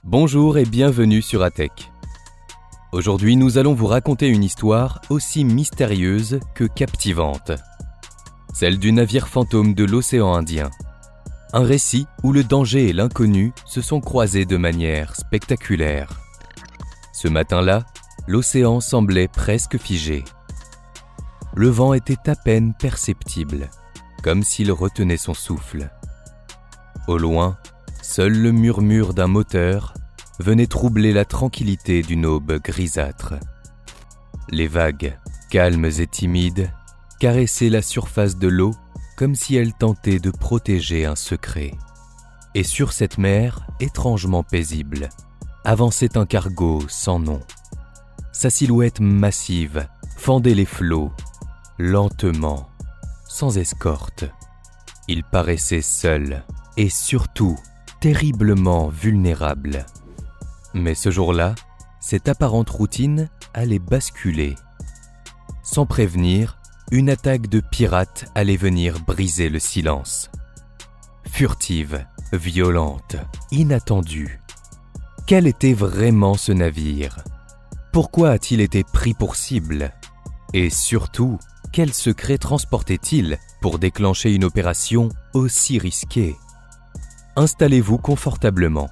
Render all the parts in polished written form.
Bonjour et bienvenue sur Atech. Aujourd'hui, nous allons vous raconter une histoire aussi mystérieuse que captivante. Celle du navire fantôme de l'océan Indien. Un récit où le danger et l'inconnu se sont croisés de manière spectaculaire. Ce matin-là, l'océan semblait presque figé. Le vent était à peine perceptible, comme s'il retenait son souffle. Au loin, seul le murmure d'un moteur venait troubler la tranquillité d'une aube grisâtre. Les vagues, calmes et timides, caressaient la surface de l'eau comme si elles tentaient de protéger un secret. Et sur cette mer, étrangement paisible, avançait un cargo sans nom. Sa silhouette massive fendait les flots, lentement, sans escorte. Il paraissait seul et surtout terriblement vulnérable. Mais ce jour-là, cette apparente routine allait basculer. Sans prévenir, une attaque de pirates allait venir briser le silence. Furtive, violente, inattendue. Quel était vraiment ce navire ? Pourquoi a-t-il été pris pour cible ? Et surtout, quel secret transportait-il pour déclencher une opération aussi risquée ? Installez-vous confortablement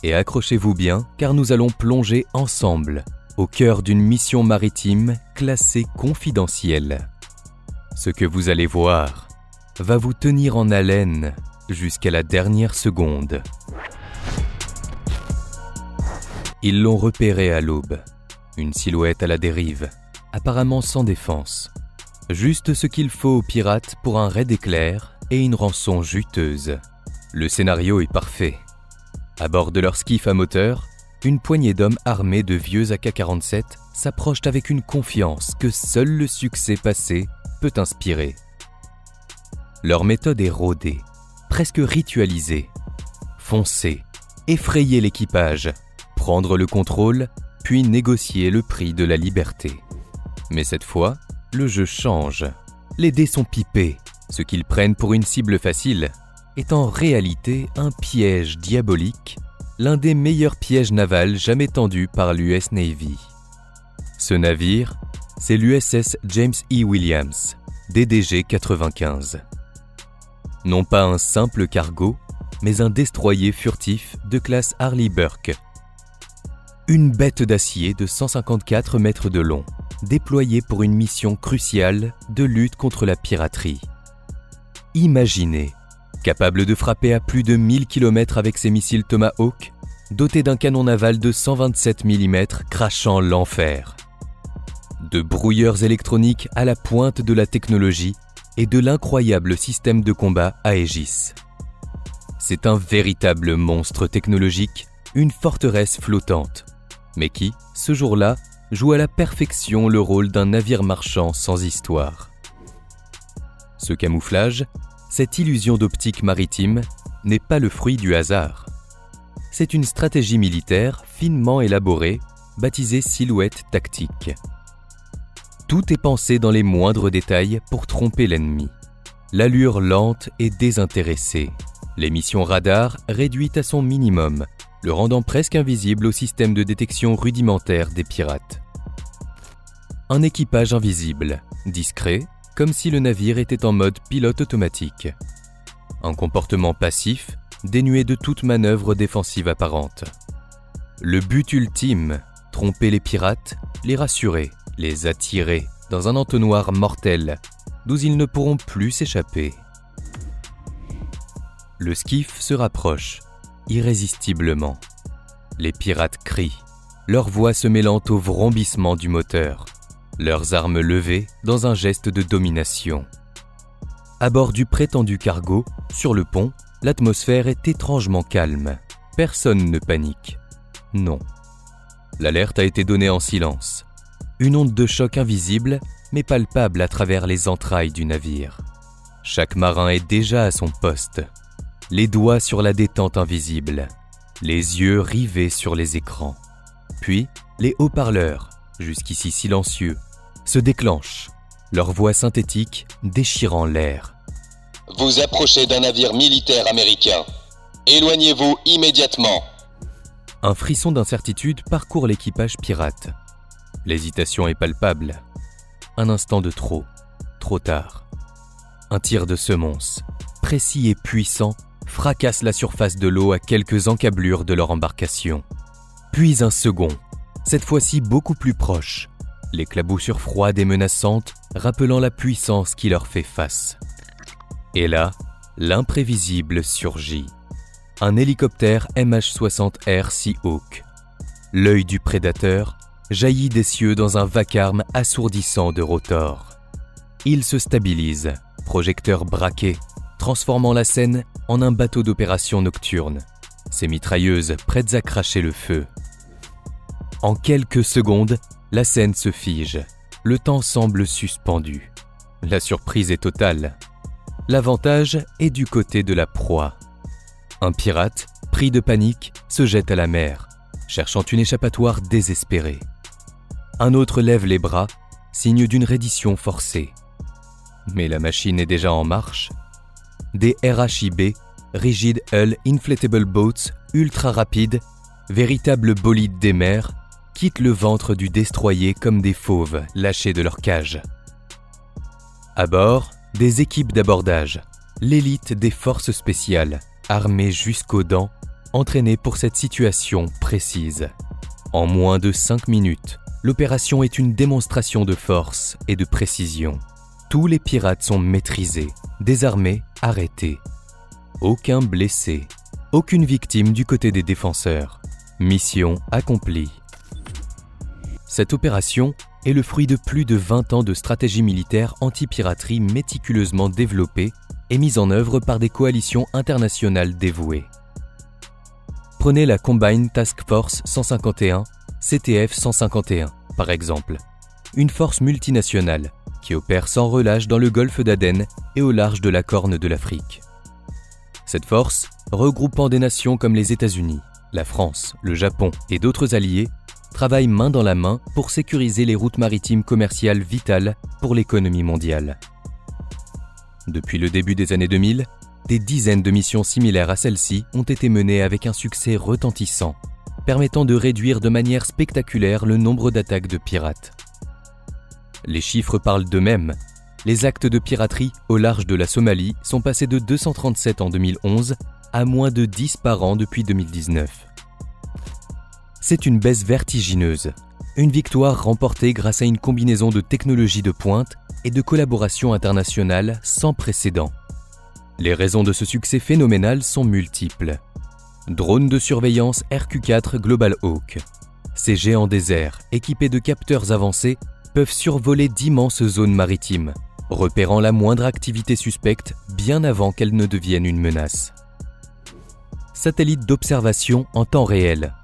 et accrochez-vous bien car nous allons plonger ensemble au cœur d'une mission maritime classée confidentielle. Ce que vous allez voir va vous tenir en haleine jusqu'à la dernière seconde. Ils l'ont repéré à l'aube, une silhouette à la dérive, apparemment sans défense. Juste ce qu'il faut aux pirates pour un raid éclair et une rançon juteuse. Le scénario est parfait. À bord de leur skiff à moteur, une poignée d'hommes armés de vieux AK-47 s'approchent avec une confiance que seul le succès passé peut inspirer. Leur méthode est rodée, presque ritualisée. Foncer, effrayer l'équipage, prendre le contrôle, puis négocier le prix de la liberté. Mais cette fois, le jeu change. Les dés sont pipés. Ce qu'ils prennent pour une cible facile est en réalité un piège diabolique, l'un des meilleurs pièges navals jamais tendus par l'US Navy. Ce navire, c'est l'USS James E. Williams, DDG 95. Non pas un simple cargo, mais un destroyer furtif de classe Harley Burke. Une bête d'acier de 154 mètres de long, déployée pour une mission cruciale de lutte contre la piraterie. Imaginez, capable de frapper à plus de 1000 km avec ses missiles Tomahawk, doté d'un canon naval de 127 mm crachant l'enfer. De brouilleurs électroniques à la pointe de la technologie et de l'incroyable système de combat Aegis. C'est un véritable monstre technologique, une forteresse flottante, mais qui, ce jour-là, joue à la perfection le rôle d'un navire marchand sans histoire. Ce camouflage, cette illusion d'optique maritime, n'est pas le fruit du hasard. C'est une stratégie militaire finement élaborée, baptisée silhouette tactique. Tout est pensé dans les moindres détails pour tromper l'ennemi. L'allure lente et désintéressée. L'émission radar réduite à son minimum, le rendant presque invisible au système de détection rudimentaire des pirates. Un équipage invisible, discret, comme si le navire était en mode pilote automatique. Un comportement passif, dénué de toute manœuvre défensive apparente. Le but ultime, tromper les pirates, les rassurer, les attirer dans un entonnoir mortel, d'où ils ne pourront plus s'échapper. Le skiff se rapproche, irrésistiblement. Les pirates crient, leur voix se mêlant au vrombissement du moteur, leurs armes levées dans un geste de domination. À bord du prétendu cargo, sur le pont, l'atmosphère est étrangement calme. Personne ne panique. Non. L'alerte a été donnée en silence. Une onde de choc invisible, mais palpable à travers les entrailles du navire. Chaque marin est déjà à son poste. Les doigts sur la détente invisible. Les yeux rivés sur les écrans. Puis, les haut-parleurs, jusqu'ici silencieux, se déclenchent, leur voix synthétique déchirant l'air. Vous approchez d'un navire militaire américain. Éloignez-vous immédiatement. Un frisson d'incertitude parcourt l'équipage pirate. L'hésitation est palpable. Un instant de trop tard. Un tir de semonce, précis et puissant, fracasse la surface de l'eau à quelques encablures de leur embarcation. Puis un second, cette fois-ci beaucoup plus proche, l'éclaboussure froide et menaçante rappelant la puissance qui leur fait face. Et là, l'imprévisible surgit. Un hélicoptère MH-60R Seahawk. L'œil du prédateur jaillit des cieux dans un vacarme assourdissant de rotors. Il se stabilise, projecteur braqué, transformant la scène en un bateau d'opération nocturne, ses mitrailleuses prêtes à cracher le feu. En quelques secondes, la scène se fige, le temps semble suspendu. La surprise est totale. L'avantage est du côté de la proie. Un pirate, pris de panique, se jette à la mer, cherchant une échappatoire désespérée. Un autre lève les bras, signe d'une reddition forcée. Mais la machine est déjà en marche. Des RHIB, Rigid Hull Inflatable Boats, ultra rapides, véritables bolides des mers, quittent le ventre du destroyer comme des fauves lâchés de leur cage. À bord, des équipes d'abordage, l'élite des forces spéciales, armées jusqu'aux dents, entraînées pour cette situation précise. En moins de 5 minutes, l'opération est une démonstration de force et de précision. Tous les pirates sont maîtrisés, désarmés, arrêtés. Aucun blessé, aucune victime du côté des défenseurs. Mission accomplie. Cette opération est le fruit de plus de 20 ans de stratégie militaire anti-piraterie méticuleusement développée et mise en œuvre par des coalitions internationales dévouées. Prenez la Combined Task Force 151, CTF 151, par exemple, une force multinationale qui opère sans relâche dans le golfe d'Aden et au large de la Corne de l'Afrique. Cette force, regroupant des nations comme les États-Unis, la France, le Japon et d'autres alliés, travaille main dans la main pour sécuriser les routes maritimes commerciales vitales pour l'économie mondiale. Depuis le début des années 2000, des dizaines de missions similaires à celle-ci ont été menées avec un succès retentissant, permettant de réduire de manière spectaculaire le nombre d'attaques de pirates. Les chiffres parlent d'eux-mêmes. Les actes de piraterie au large de la Somalie sont passés de 237 en 2011 à moins de 10 par an depuis 2019. C'est une baisse vertigineuse, une victoire remportée grâce à une combinaison de technologies de pointe et de collaboration internationale sans précédent. Les raisons de ce succès phénoménal sont multiples. Drones de surveillance RQ-4 Global Hawk. Ces géants déserts, équipés de capteurs avancés, peuvent survoler d'immenses zones maritimes, repérant la moindre activité suspecte bien avant qu'elle ne devienne une menace. Satellites d'observation en temps réel.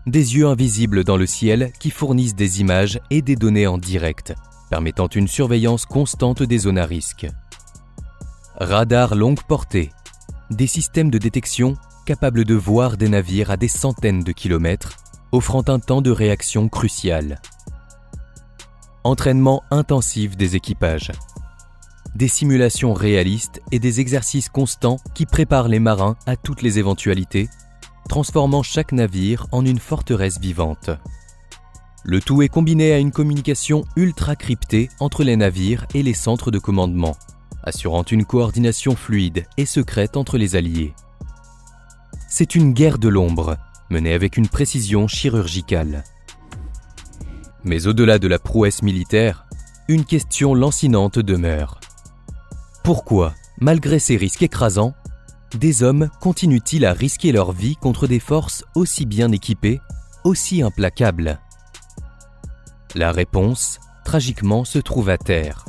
Des yeux invisibles dans le ciel qui fournissent des images et des données en direct, permettant une surveillance constante des zones à risque. Radars longue portée. Des systèmes de détection capables de voir des navires à des centaines de kilomètres, offrant un temps de réaction crucial. Entraînement intensif des équipages. Des simulations réalistes et des exercices constants qui préparent les marins à toutes les éventualités, transformant chaque navire en une forteresse vivante. Le tout est combiné à une communication ultra cryptée entre les navires et les centres de commandement, assurant une coordination fluide et secrète entre les alliés. C'est une guerre de l'ombre, menée avec une précision chirurgicale. Mais au-delà de la prouesse militaire, une question lancinante demeure. Pourquoi, malgré ces risques écrasants, des hommes continuent-ils à risquer leur vie contre des forces aussi bien équipées, aussi implacables ? La réponse, tragiquement, se trouve à terre.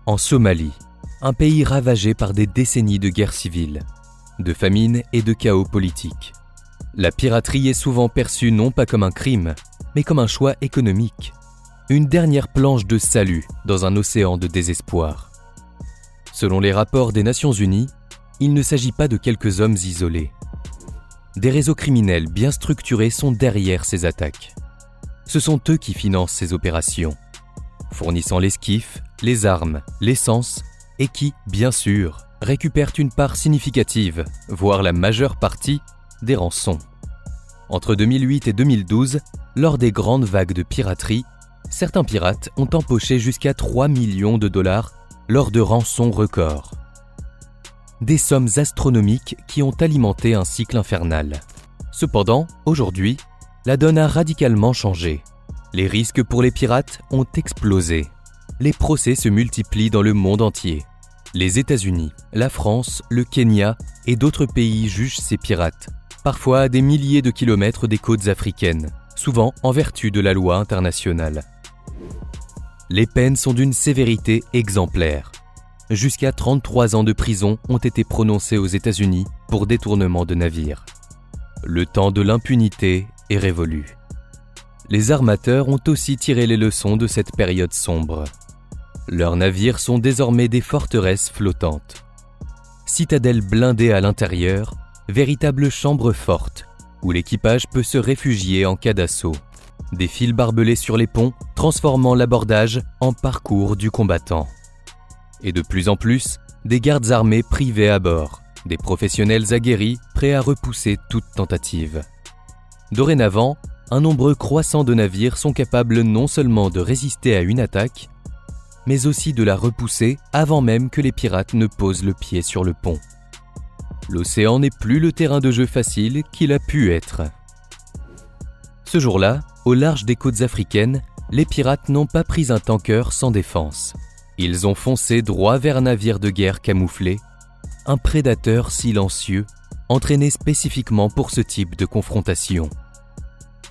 En Somalie, un pays ravagé par des décennies de guerre civile, de famine et de chaos politique. La piraterie est souvent perçue non pas comme un crime, mais comme un choix économique, une dernière planche de salut dans un océan de désespoir. Selon les rapports des Nations Unies, il ne s'agit pas de quelques hommes isolés. Des réseaux criminels bien structurés sont derrière ces attaques. Ce sont eux qui financent ces opérations, fournissant l'esquif, les armes, l'essence, et qui, bien sûr, récupèrent une part significative, voire la majeure partie, des rançons. Entre 2008 et 2012, lors des grandes vagues de piraterie, certains pirates ont empoché jusqu'à 3 millions de dollars lors de rançons records. Des sommes astronomiques qui ont alimenté un cycle infernal. Cependant, aujourd'hui, la donne a radicalement changé. Les risques pour les pirates ont explosé. Les procès se multiplient dans le monde entier. Les États-Unis, la France, le Kenya et d'autres pays jugent ces pirates, parfois à des milliers de kilomètres des côtes africaines, souvent en vertu de la loi internationale. Les peines sont d'une sévérité exemplaire. Jusqu'à 33 ans de prison ont été prononcés aux États-Unis pour détournement de navires. Le temps de l'impunité est révolu. Les armateurs ont aussi tiré les leçons de cette période sombre. Leurs navires sont désormais des forteresses flottantes. Citadelles blindées à l'intérieur, véritables chambres fortes, où l'équipage peut se réfugier en cas d'assaut. Des fils barbelés sur les ponts, transformant l'abordage en parcours du combattant. Et de plus en plus, des gardes armés privés à bord, des professionnels aguerris prêts à repousser toute tentative. Dorénavant, un nombre croissant de navires sont capables non seulement de résister à une attaque, mais aussi de la repousser avant même que les pirates ne posent le pied sur le pont. L'océan n'est plus le terrain de jeu facile qu'il a pu être. Ce jour-là, au large des côtes africaines, les pirates n'ont pas pris un tanker sans défense. Ils ont foncé droit vers un navire de guerre camouflé, un prédateur silencieux, entraîné spécifiquement pour ce type de confrontation.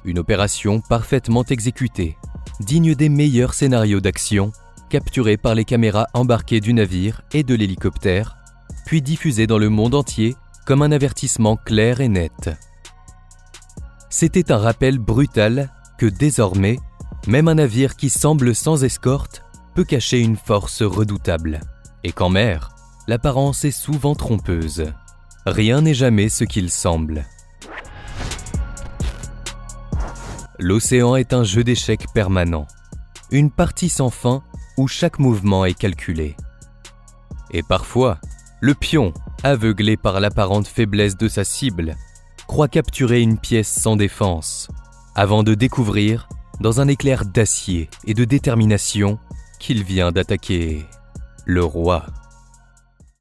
Une opération parfaitement exécutée, digne des meilleurs scénarios d'action, capturée par les caméras embarquées du navire et de l'hélicoptère, puis diffusée dans le monde entier comme un avertissement clair et net. C'était un rappel brutal que désormais, même un navire qui semble sans escorte peut cacher une force redoutable, et qu'en mer, l'apparence est souvent trompeuse. Rien n'est jamais ce qu'il semble. L'océan est un jeu d'échecs permanent, une partie sans fin où chaque mouvement est calculé. Et parfois, le pion, aveuglé par l'apparente faiblesse de sa cible, croit capturer une pièce sans défense, avant de découvrir, dans un éclair d'acier et de détermination, qu'il vient d'attaquer le roi.